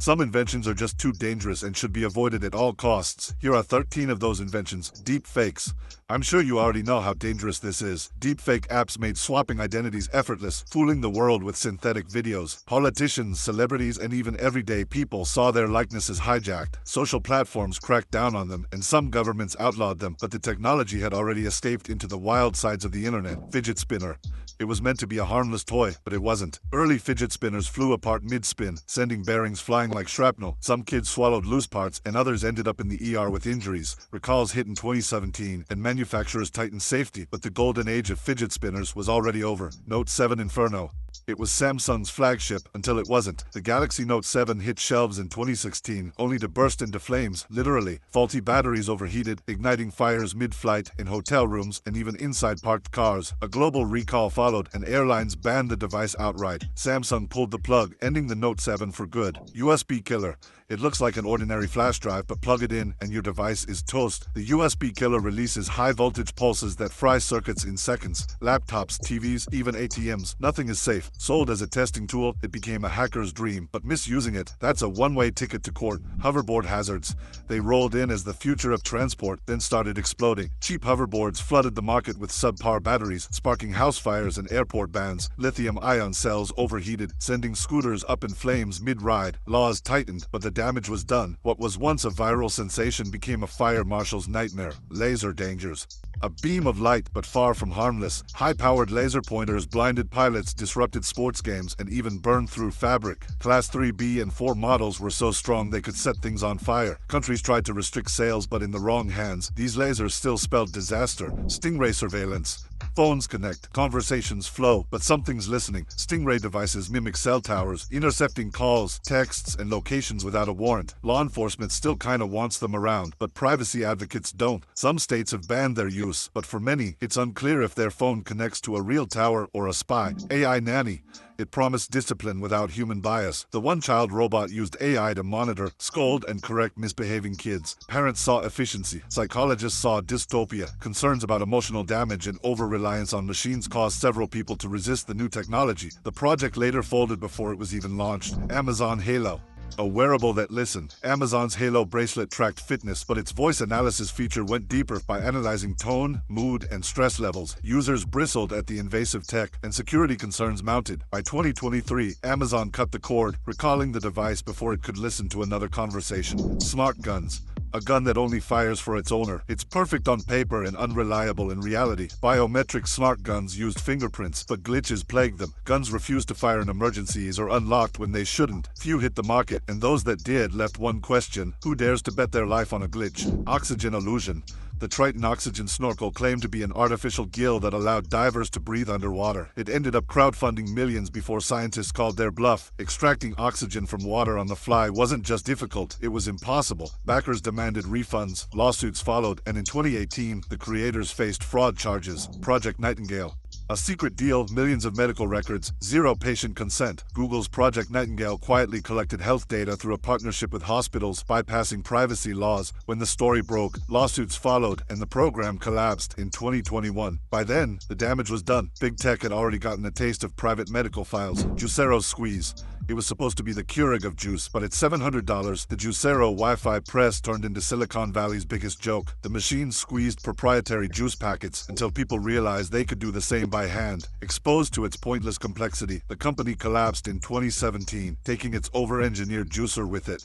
Some inventions are just too dangerous and should be avoided at all costs. Here are 13 of those inventions. Deep fakes. I'm sure you already know how dangerous this is. Deepfake apps made swapping identities effortless, fooling the world with synthetic videos. Politicians, celebrities, and even everyday people saw their likenesses hijacked. Social platforms cracked down on them, and some governments outlawed them, but the technology had already escaped into the wild sides of the internet. Fidget spinner. It was meant to be a harmless toy, but it wasn't. Early fidget spinners flew apart mid-spin, sending bearings flying like shrapnel. Some kids swallowed loose parts, and others ended up in the ER with injuries. Recalls hit in 2017, and manufacturers tightened safety, but the golden age of fidget spinners was already over. Note 7 Inferno. It was Samsung's flagship until it wasn't. The Galaxy Note 7 hit shelves in 2016, only to burst into flames, literally. Faulty batteries overheated, igniting fires mid-flight, in hotel rooms, and even inside parked cars. A global recall followed, and airlines banned the device outright. Samsung pulled the plug, ending the Note 7 for good. USB killer. It looks like an ordinary flash drive, but plug it in and your device is toast. The USB killer releases high-voltage pulses that fry circuits in seconds. Laptops, TVs, even ATMs. Nothing is safe. Sold as a testing tool, it became a hacker's dream, but misusing it, that's a one-way ticket to court. Hoverboard hazards. They rolled in as the future of transport, then started exploding. Cheap hoverboards flooded the market with subpar batteries, sparking house fires and airport bans. Lithium-ion cells overheated, sending scooters up in flames mid-ride. Laws tightened, but the damage was done. What was once a viral sensation became a fire marshal's nightmare. Laser dangers. A beam of light, but far from harmless. High-powered laser pointers blinded pilots, disrupted sports games, and even burned through fabric. Class 3B and 4 models were so strong they could set things on fire. Countries tried to restrict sales, but in the wrong hands. These lasers still spelled disaster. Stingray surveillance. Phones connect, conversations flow, but something's listening. Stingray devices mimic cell towers, intercepting calls, texts, and locations without a warrant. Law enforcement still kinda wants them around, but privacy advocates don't. Some states have banned their use, but for many, it's unclear if their phone connects to a real tower or a spy. AI nanny. It promised discipline without human bias. The one-child robot used AI to monitor, scold, and correct misbehaving kids. Parents saw efficiency. Psychologists saw dystopia. Concerns about emotional damage and over-reliance on machines caused several people to resist the new technology. The project later folded before it was even launched. Amazon Halo. A wearable that listened. Amazon's Halo bracelet tracked fitness, but its voice analysis feature went deeper by analyzing tone, mood, and stress levels. Users bristled at the invasive tech, and security concerns mounted. By 2023, Amazon cut the cord, recalling the device before it could listen to another conversation. Smart guns. A gun that only fires for its owner. It's perfect on paper and unreliable in reality. Biometric smart guns used fingerprints, but glitches plagued them. Guns refused to fire in emergencies or unlocked when they shouldn't. Few hit the market, and those that did left one question: who dares to bet their life on a glitch? Oxygen illusion. The Triton oxygen snorkel claimed to be an artificial gill that allowed divers to breathe underwater. It ended up crowdfunding millions before scientists called their bluff. Extracting oxygen from water on the fly wasn't just difficult, it was impossible. Backers demanded refunds, lawsuits followed, and in 2018, the creators faced fraud charges. Project Nightingale. A secret deal, millions of medical records, zero patient consent. Google's Project Nightingale quietly collected health data through a partnership with hospitals, bypassing privacy laws. When the story broke, lawsuits followed, and the program collapsed in 2021. By then, the damage was done. Big tech had already gotten a taste of private medical files. Juicero's squeeze. It was supposed to be the Keurig of juice, but at $700, the Juicero Wi-Fi press turned into Silicon Valley's biggest joke. The machine squeezed proprietary juice packets until people realized they could do the same by hand. Exposed to its pointless complexity, the company collapsed in 2017, taking its over-engineered juicer with it.